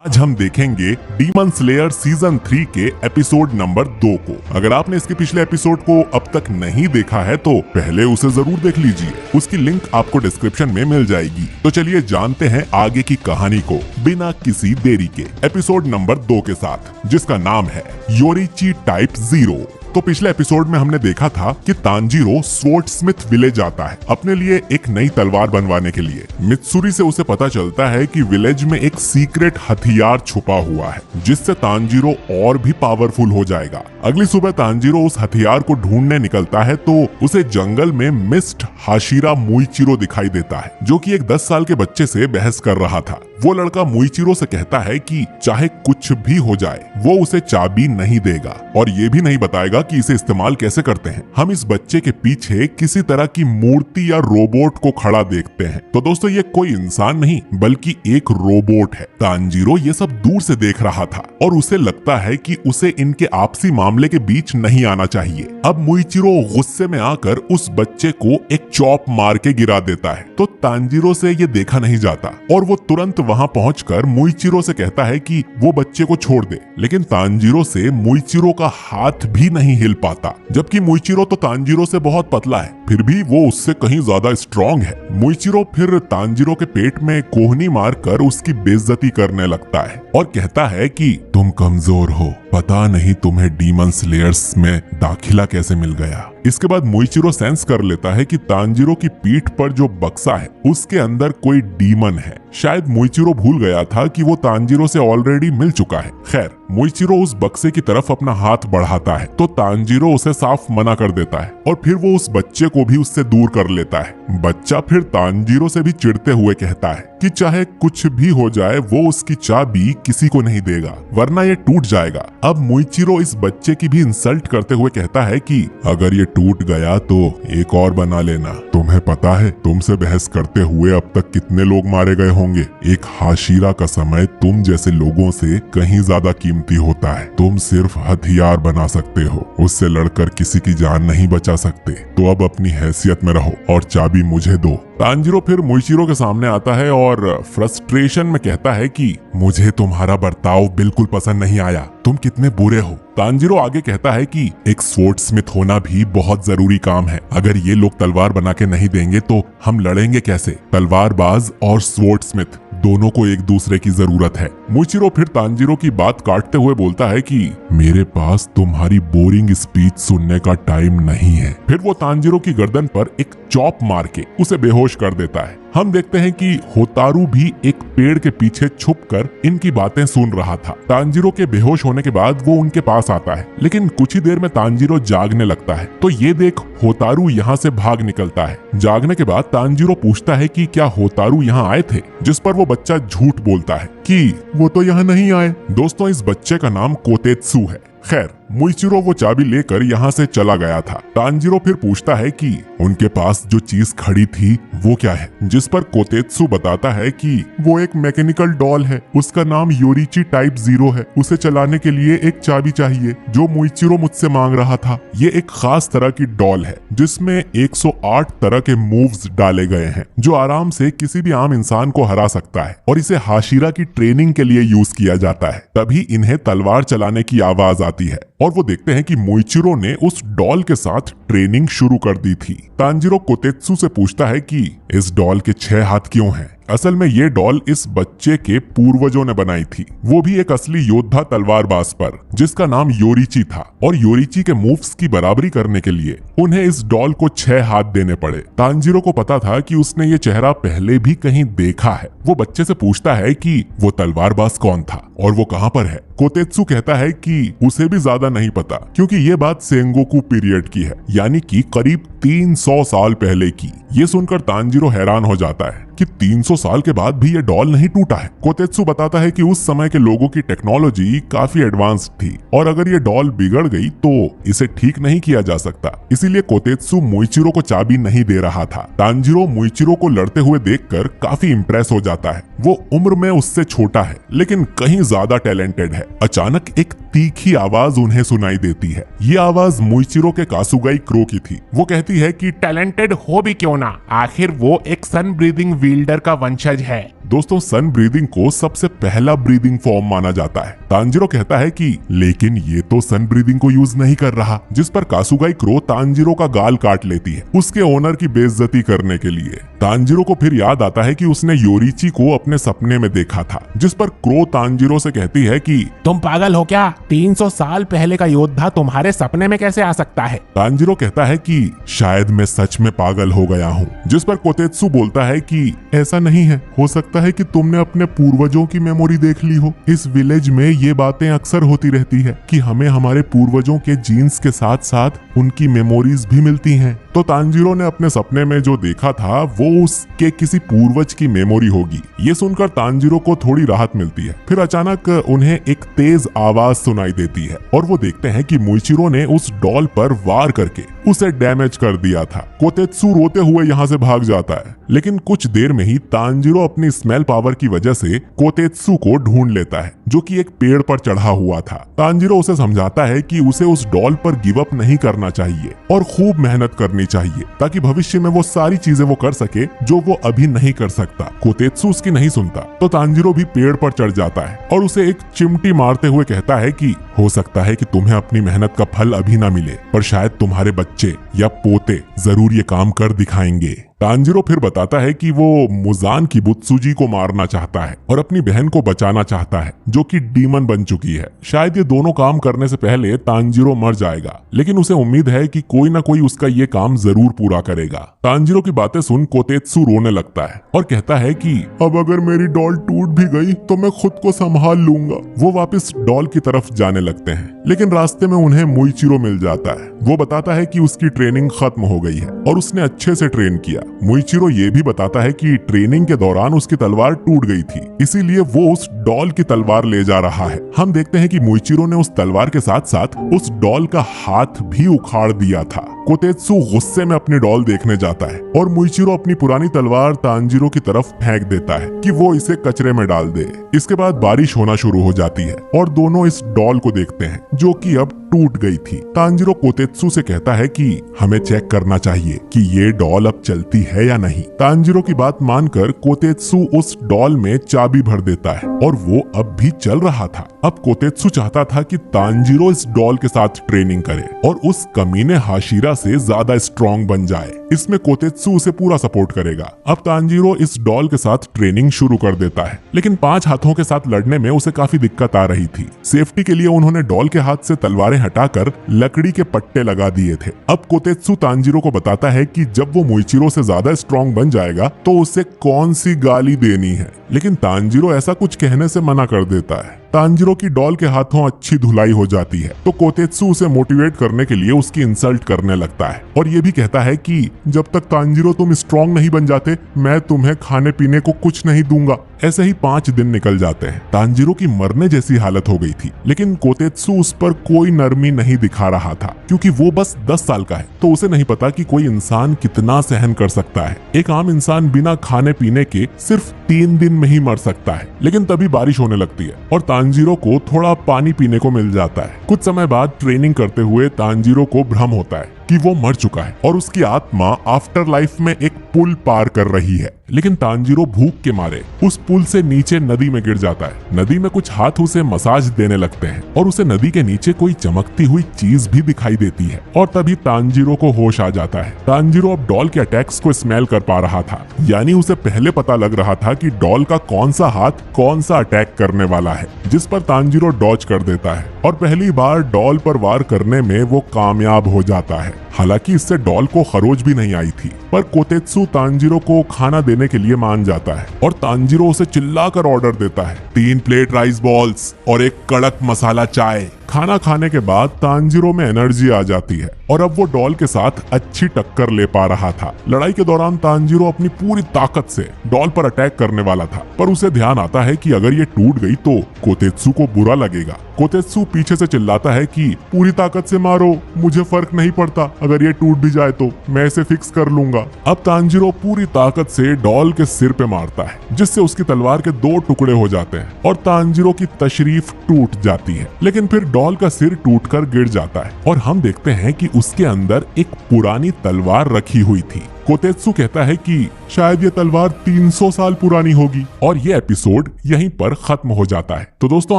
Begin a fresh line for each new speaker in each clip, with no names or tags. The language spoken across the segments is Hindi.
आज हम देखेंगे डीमन स्लेयर सीजन 3 के एपिसोड नंबर 2 को। अगर आपने इसके पिछले एपिसोड को अब तक नहीं देखा है तो पहले उसे जरूर देख लीजिए, उसकी लिंक आपको डिस्क्रिप्शन में मिल जाएगी। तो चलिए जानते हैं आगे की कहानी को बिना किसी देरी के एपिसोड नंबर 2 के साथ, जिसका नाम है योरीची टाइप 0। तो पिछले एपिसोड में हमने देखा था कि तांजीरो स्वॉर्डस्मिथ विलेज आता है अपने लिए एक नई तलवार बनवाने के लिए। मित्सुरी से उसे पता चलता है कि विलेज में एक सीक्रेट हथियार छुपा हुआ है जिससे तांजीरो और भी पावरफुल हो जाएगा। अगली सुबह तांजीरो उस हथियार को ढूंढने निकलता है तो उसे जंगल में मिस्ट हाशिरा मुइचिरो दिखाई देता है, जो कि एक 10 साल के बच्चे से बहस कर रहा था। वो लड़का मुइचिरो से कहता है कि चाहे कुछ भी हो जाए वो उसे चाबी नहीं देगा और ये भी नहीं बताएगा कि इसे इस्तेमाल कैसे करते हैं। हम इस बच्चे के पीछे किसी तरह की मूर्ति या रोबोट को खड़ा देखते हैं। तो दोस्तों ये कोई इंसान नहीं बल्कि एक रोबोट है। तांजीरो ये सब दूर से देख रहा था और उसे लगता है कि उसे इनके आपसी मामले के बीच नहीं आना चाहिए। अब मुइचिरो गुस्से में आकर उस बच्चे को एक चॉप मार के गिरा देता है। तो तांजीरो से ये देखा नहीं जाता और वो तुरंत वहां पहुंचकर मुइचिरो से कहता है कि वो बच्चे को छोड़ दे, लेकिन तांजीरो से मुइचिरो का हाथ भी नहीं हिल पाता। जबकि मुइचिरो तो तांजीरो से बहुत पतला है, फिर भी वो उससे कहीं ज्यादा स्ट्रॉन्ग है। मुइचिरो फिर तांजीरो के पेट में कोहनी मारकर उसकी बेइज्जती करने लगता है और कहता है कि तुम कमजोर हो, पता नहीं तुम्हें डीमन स्लेयर्स में दाखिला कैसे मिल गया। इसके बाद मुइचिरो सेंस कर लेता है कि तांजीरो की पीठ पर जो बक्सा है उसके अंदर कोई डीमन है। शायद मुइचिरो भूल गया था कि वो तांजीरो से ऑलरेडी मिल चुका है। खैर, मुइचिरो उस बक्से की तरफ अपना हाथ बढ़ाता है तो तांजीरो उसे साफ मना कर देता है और फिर वो उस बच्चे को भी उससे दूर कर लेता है। बच्चा फिर तांजीरो से भी चिढ़ते हुए कहता है कि चाहे कुछ भी हो जाए वो उसकी चाबी किसी को नहीं देगा वरना ये टूट जाएगा। अब मुइचिरो इस बच्चे की भी इंसल्ट करते हुए कहता है कि अगर ये टूट गया तो एक और बना लेना। तुम्हें पता है तुमसे बहस करते हुए अब तक कितने लोग मारे गए होंगे। एक हाशिरा का समय तुम जैसे लोगों से कहीं ज्यादा कीमती होता है। तुम सिर्फ हथियार बना सकते हो, उससे लड़कर किसी की जान नहीं बचा सकते। तो अब अपनी हैसियत में रहो और चाबी मुझे दो। तांजीरो फिर मुइचिरो के सामने आता है और फ्रस्ट्रेशन में कहता है कि मुझे तुम्हारा बर्ताव बिल्कुल पसंद नहीं आया, तुम कितने बुरे हो। तांजीरो आगे कहता है कि एक स्वॉर्डस्मिथ होना भी बहुत जरूरी काम है। अगर ये लोग तलवार बना के नहीं देंगे तो हम लड़ेंगे कैसे। तलवारबाज और स्वॉर्डस्मिथ दोनों को एक दूसरे की जरूरत है। मुइचिरो फिर तांजीरो की बात काटते हुए बोलता है कि मेरे पास तुम्हारी बोरिंग स्पीच सुनने का टाइम नहीं है। फिर वो तांजीरो की गर्दन पर एक चॉप मार के उसे बेहोश कर देता है। हम देखते हैं कि होतारू भी एक पेड़ के पीछे छुपकर इनकी बातें सुन रहा था। तांजीरो के बेहोश होने के बाद वो उनके पास आता है, लेकिन कुछ ही देर में तांजीरो जागने लगता है। तो ये देख होतारू यहाँ से भाग निकलता है। जागने के बाद तांजीरो पूछता है कि क्या होतारू यहाँ आए थे, जिस पर वो बच्चा झूठ बोलता है कि वो तो यहाँ नहीं आए। दोस्तों, इस बच्चे का नाम कोतेत्सु है। खैर, मुइचिरो वो चाबी लेकर यहाँ से चला गया था। तांजीरो फिर पूछता है कि उनके पास जो चीज खड़ी थी वो क्या है, जिस पर कोतेत्सु बताता है कि वो एक मैकेनिकल डॉल है, उसका नाम योरीची टाइप 0 है। उसे चलाने के लिए एक चाबी चाहिए जो मुइचिरो मुझसे मांग रहा था। ये एक खास तरह की डॉल है जिसमें 108 तरह के मूव्स डाले गए हैं जो आराम से किसी भी आम इंसान को हरा सकता है और इसे हाशिरा की ट्रेनिंग के लिए यूज किया जाता है। तभी इन्हें तलवार चलाने की आवाज आती है और वो देखते हैं कि मुइचिरो ने उस डॉल के साथ ट्रेनिंग शुरू कर दी थी। तांजीरो कोतेत्सु से पूछता है कि इस डॉल के 6 हाथ क्यों हैं? असल में ये डॉल इस बच्चे के पूर्वजों ने बनाई थी, वो भी एक असली योद्धा तलवारबाज पर, जिसका नाम योरीची था। और योरीची के मूव्स की बराबरी करने के लिए उन्हें इस डॉल को 6 हाथ देने पड़े। तांजीरो को पता था कि उसने ये चेहरा पहले भी कहीं देखा है। वो बच्चे से पूछता है कि वो तलवारबाज कौन था और वो कहाँ पर है। कोतेत्सु कहता है कि उसे भी ज्यादा नहीं पता क्योंकि ये बात सेंगोकू पीरियड की है, यानी कि करीब 300 साल पहले की। ये सुनकर तांजीरो हैरान हो जाता है कि 300 साल के बाद भी ये डॉल नहीं टूटा है। कोतेत्सु बताता है कि उस समय के लोगों की टेक्नोलॉजी काफी एडवांस थी और अगर ये डॉल बिगड़ गई तो इसे ठीक नहीं किया जा सकता। इसीलिए कोतेत्सु मुइचिरो को चाबी नहीं दे रहा था। तांजीरो मुइचिरो को लड़ते हुए देखकर काफी इंप्रेस हो जाता है। वो उम्र में उससे छोटा है लेकिन कहीं ज्यादा टैलेंटेड है। अचानक एक तीखी आवाज उन्हें सुनाई देती है। ये आवाज मुइचिरो के कासुगाई क्रो की थी। वो कहती है कि
टैलेंटेड हो भी क्यों ना, आखिर वो एक सन ब्रीदिंग विल्डर का वंशज है।
दोस्तों सन ब्रीदिंग को सबसे पहला ब्रीदिंग फॉर्म माना जाता है। तांजीरो कहता है कि लेकिन ये तो सन ब्रीदिंग को यूज नहीं कर रहा, जिस पर कासुगाई क्रो तांजीरो का गाल काट लेती है उसके ओनर की बेइज्जती करने के लिए। तांजीरो को फिर याद आता है कि उसने योरिची को अपने सपने में देखा था, जिस पर क्रो तांजीरो से कहती है कि
तुम पागल हो क्या? 300 साल पहले का योद्धा तुम्हारे सपने में कैसे आ सकता है?
तांजीरो कहता है कि शायद मैं सच में पागल हो गया हूँ, जिस पर कोतेत्सु बोलता है कि ऐसा नहीं है, हो सकता है कि तुमने अपने पूर्वजों की मेमोरी देख ली हो। इस विलेज में ये बातें अक्सर होती रहती है कि हमें हमारे पूर्वजों के जीन्स के साथ साथ उनकी मेमोरीज भी मिलती हैं। तो तांजीरो ने अपने सपने में जो देखा था वो उसके किसी पूर्वज की मेमोरी होगी। ये सुनकर तांजीरो को थोड़ी राहत मिलती है। फिर अचानक उन्हें एक तेज आवाज सुनाई देती है और वो देखते हैं कि मुइचिरो ने उस डॉल पर वार करके उसे डैमेज कर दिया था। कोतेत्सु रोते हुए यहाँ से भाग जाता है, लेकिन कुछ देर में ही तांजीरो अपनी स्मेल पावर की वजह से कोतेत्सु को ढूंढ लेता है, जो कि एक पेड़ पर चढ़ा हुआ था। तांजीरो उसे समझाता है कि उसे उस डॉल पर गिव अप नहीं करना चाहिए और खूब मेहनत करनी चाहिए ताकि भविष्य में वो सारी चीजें वो कर सके जो वो अभी नहीं कर सकता। कोतेत्सु उसकी नहीं सुनता तो तांजीरो भी पेड़ पर चढ़ जाता है और उसे एक चिमटी मारते हुए कहता है कि हो सकता है कि तुम्हें अपनी मेहनत का फल अभी ना मिले, पर शायद तुम्हारे बच्चे या पोते जरूर ये काम कर दिखाएंगे। तांजीरो फिर बताता है कि वो मुजान की बुत्सुजी को मारना चाहता है और अपनी बहन को बचाना चाहता है, जो कि डीमन बन चुकी है। शायद ये दोनों काम करने से पहले तांजीरो मर जाएगा, लेकिन उसे उम्मीद है कि कोई ना कोई उसका ये काम जरूर पूरा करेगा। तांजीरो की बातें सुन कोतेत्सु रोने लगता है और कहता है कि अब अगर मेरी डॉल टूट भी गई तो मैं खुद को संभाल लूंगा। वो वापस डॉल की तरफ जाने लगते हैं, लेकिन रास्ते में उन्हें मुइचिरो मिल जाता है। वो बताता है कि उसकी ट्रेनिंग खत्म हो गई है और उसने अच्छे से ट्रेन किया। मुइचिरो ये भी बताता है कि ट्रेनिंग के दौरान उसकी तलवार टूट गई थी, इसीलिए वो उस डॉल की तलवार ले जा रहा है। हम देखते हैं कि मुइचिरो ने उस तलवार के साथ साथ उस डॉल का हाथ भी उखाड़ दिया था। कोतेत्सु गुस्से में अपनी डॉल देखने जाता है और मुइचिरो अपनी पुरानी तलवार तांजीरो की तरफ फेंक देता है कि वो इसे कचरे में डाल दे। इसके बाद बारिश होना शुरू हो जाती है और दोनों इस डॉल को देखते हैं, जो कि अब टूट गई थी। तांजीरो कोतेत्सु से कहता है कि हमें चेक करना चाहिए कि ये डॉल अब चलती है या नहीं। तांजीरो की बात मानकर कोतेत्सु उस डॉल में चाबी भर देता है और वो अब भी चल रहा था। अब कोतेत्सु चाहता था कि तांजीरो इस डॉल के साथ ट्रेनिंग करे और उस कमीने हाशिरा से ज्यादा स्ट्रॉन्ग बन जाए। इसमें कोतेत्सु उसे पूरा सपोर्ट करेगा। अब तांजीरो इस डॉल के साथ ट्रेनिंग शुरू कर देता है, लेकिन 5 हाथों के साथ लड़ने में उसे काफी दिक्कत आ रही थी। सेफ्टी के लिए उन्होंने डॉल के हाथ से तलवारें हटाकर लकड़ी के पट्टे लगा दिए थे। अब कोतेत्सु तांजीरो को बताता है कि जब वो मुइचिरो से ज्यादा स्ट्रॉन्ग बन जाएगा तो उसे कौन सी गाली देनी है, लेकिन तांजीरो ऐसा कुछ कहने से मना कर देता है। तांजीरो की डॉल के हाथों अच्छी धुलाई हो जाती है तो कोतेत्सु उसे मोटिवेट करने के लिए उसकी इंसल्ट करने लगता है और ये भी कहता है कि जब तक तांजीरो तुम स्ट्रॉन्ग नहीं बन जाते मैं तुम्हें खाने पीने को कुछ नहीं दूंगा। ऐसे ही 5 दिन निकल जाते हैं। तांजीरो की मरने जैसी हालत हो गई थी, लेकिन कोतेत्सु उस पर कोई नरमी नहीं दिखा रहा था, क्योंकि वो बस 10 साल का है तो उसे नहीं पता कि कोई इंसान कितना सहन कर सकता है। एक आम इंसान बिना खाने पीने के सिर्फ 3 दिन में ही मर सकता है। लेकिन तभी बारिश होने लगती है और तांजीरो को थोड़ा पानी पीने को मिल जाता है। कुछ समय बाद ट्रेनिंग करते हुए तांजीरो को भ्रम होता है कि वो मर चुका है और उसकी आत्मा आफ्टर लाइफ में एक पुल पार कर रही है। लेकिन तांजीरो भूख के मारे उस पुल से नीचे नदी में गिर जाता है। नदी में कुछ हाथ उसे मसाज देने लगते हैं और उसे नदी के नीचे कोई चमकती हुई चीज भी दिखाई देती है और तभी तांजीरो को होश आ जाता है। तांजीरो अब डॉल के अटैक्स को स्मेल कर पा रहा था, यानी उसे पहले पता लग रहा था कि डॉल का कौन सा हाथ कौन सा अटैक करने वाला है, जिस पर तांजीरो डॉज कर देता है और पहली बार डॉल पर वार करने में वो कामयाब हो जाता है। हालांकि इससे डॉल को खरोच भी नहीं आई थी, पर कोतेत्सु तांजीरो को खाना देने के लिए मान जाता है और तांजीरो उसे चिल्लाकर ऑर्डर देता है 3 प्लेट राइस बॉल्स और एक कड़क मसाला चाय। खाना खाने के बाद तांजीरो में एनर्जी आ जाती है और अब वो डॉल के साथ अच्छी टक्कर ले पा रहा था। लड़ाई के दौरान तांजीरो अपनी पूरी ताकत से डॉल पर अटैक करने वाला था, पर उसे ध्यान आता है कि अगर ये टूट गई तो कोतेत्सु को बुरा लगेगा। कोतेत्सु पीछे से चिल्लाता है कि पूरी ताकत से मारो, मुझे फर्क नहीं पड़ता, अगर ये टूट भी जाए तो मैं इसे फिक्स कर लूंगा। अब तांजीरो पूरी ताकत से डॉल के सिर पे मारता है, जिससे उसकी तलवार के 2 टुकड़े हो जाते हैं और तांजीरो की तशरीफ टूट जाती है। लेकिन फिर डॉल का सिर टूटकर गिर जाता है और हम देखते हैं कि उसके अंदर एक पुरानी तलवार रखी हुई थी। कोतेत्सु कहता है कि शायद ये तलवार 300 साल पुरानी होगी और ये एपिसोड यहीं पर खत्म हो जाता है। तो दोस्तों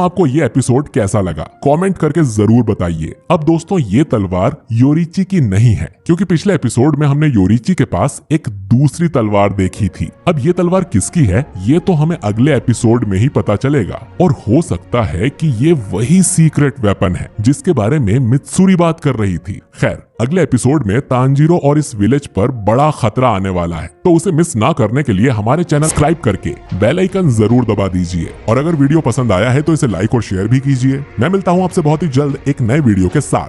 आपको ये एपिसोड कैसा लगा कमेंट करके जरूर बताइए। अब दोस्तों ये तलवार योरिची की नहीं है, क्योंकि पिछले एपिसोड में हमने योरिची के पास एक दूसरी तलवार देखी थी। अब ये तलवार किसकी है ये तो हमें अगले एपिसोड में ही पता चलेगा, और हो सकता है कि ये वही सीक्रेट वेपन है जिसके बारे में मित्सुरी बात कर रही थी। खैर अगले एपिसोड में तांजीरो और इस विलेज पर बड़ा खतरा आने वाला है, तो उसे मिस ना करने के लिए हमारे चैनल सब्सक्राइब करके बेल आइकन जरूर दबा दीजिए, और अगर वीडियो पसंद आया है तो इसे लाइक और शेयर भी कीजिए। मैं मिलता हूँ आपसे बहुत ही जल्द एक नए वीडियो के साथ।